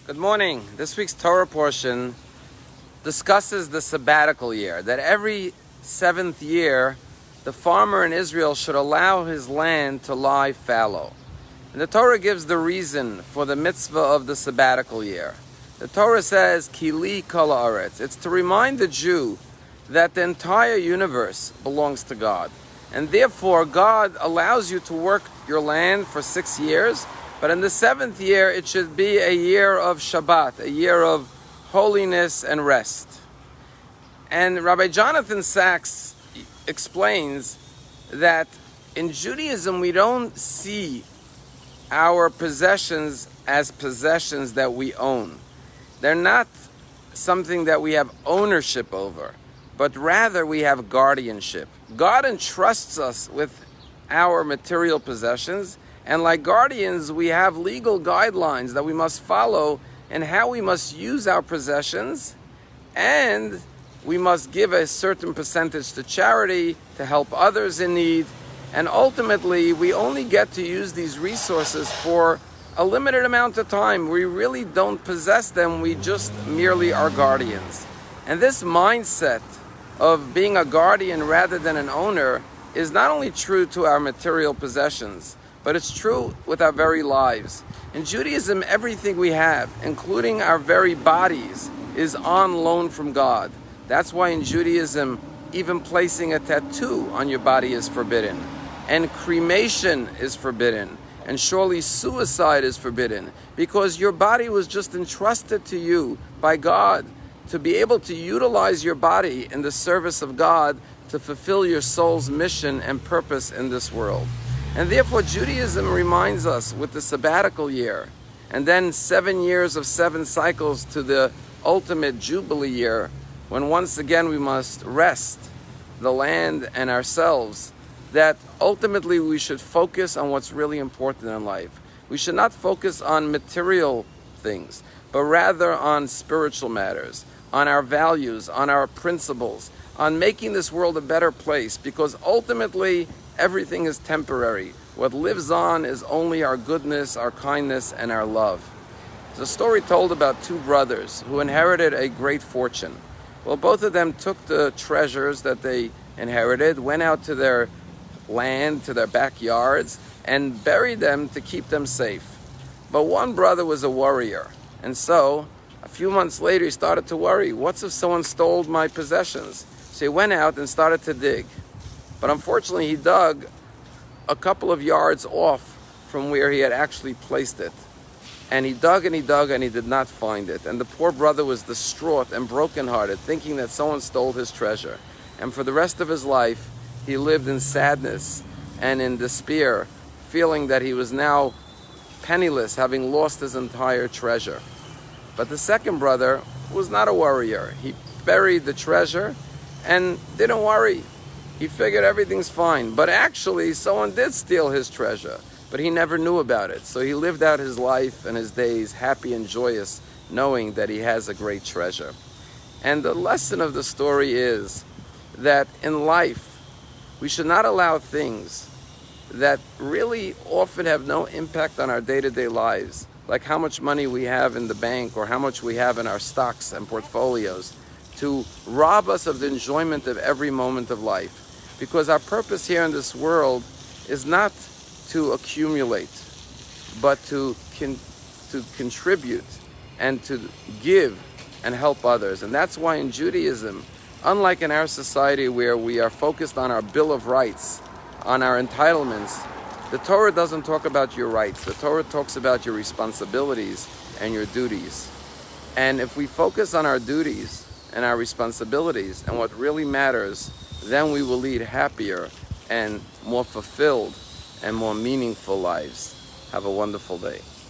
Good morning. This week's Torah portion discusses the sabbatical year, that every seventh year the farmer in Israel should allow his land to lie fallow. And the Torah gives the reason for the mitzvah of the sabbatical year. The Torah says, Kili kol haaretz. It's to remind the Jew that the entire universe belongs to God. And therefore, God allows you to work your land for 6 years, but in the seventh year, it should be a year of Shabbat, a year of holiness and rest. And Rabbi Jonathan Sachs explains that in Judaism, we don't see our possessions as possessions that we own. They're not something that we have ownership over, but rather we have guardianship. God entrusts us with our material possessions, and like guardians, we have legal guidelines that we must follow in how we must use our possessions, and we must give a certain percentage to charity to help others in need. And ultimately, we only get to use these resources for a limited amount of time. We really don't possess them, we just merely are guardians. And this mindset of being a guardian rather than an owner is not only true to our material possessions, but it's true with our very lives. In Judaism, everything we have, including our very bodies, is on loan from God. That's why in Judaism, even placing a tattoo on your body is forbidden. And cremation is forbidden. And surely suicide is forbidden. Because your body was just entrusted to you by God to be able to utilize your body in the service of God to fulfill your soul's mission and purpose in this world. And therefore Judaism reminds us with the sabbatical year, and then 7 years of 7 cycles to the ultimate Jubilee year, when once again we must rest the land and ourselves, that ultimately we should focus on what's really important in life. We should not focus on material things, but rather on spiritual matters, on our values, on our principles, on making this world a better place, because ultimately everything is temporary. What lives on is only our goodness, our kindness, and our love. There's a story told about 2 brothers who inherited a great fortune. Well, both of them took the treasures that they inherited, went out to their land, to their backyards, and buried them to keep them safe. But one brother was a warrior, and so a few months later he started to worry, what's if someone stole my possessions? So he went out and started to dig. But unfortunately, he dug a couple of yards off from where he had actually placed it. And he dug and he dug and he did not find it. And the poor brother was distraught and brokenhearted, thinking that someone stole his treasure. And for the rest of his life, he lived in sadness and in despair, feeling that he was now penniless, having lost his entire treasure. But the second brother was not a warrior. He buried the treasure and didn't worry. He figured everything's fine. But actually, someone did steal his treasure, but he never knew about it. So he lived out his life and his days happy and joyous, knowing that he has a great treasure. And the lesson of the story is that in life, we should not allow things that really often have no impact on our day-to-day lives, like how much money we have in the bank or how much we have in our stocks and portfolios, to rob us of the enjoyment of every moment of life. Because our purpose here in this world is not to accumulate, but to contribute and to give and help others. And that's why in Judaism, unlike in our society where we are focused on our Bill of Rights, on our entitlements, the Torah doesn't talk about your rights. The Torah talks about your responsibilities and your duties. And if we focus on our duties and our responsibilities and what really matters, then we will lead happier and more fulfilled and more meaningful lives. Have a wonderful day.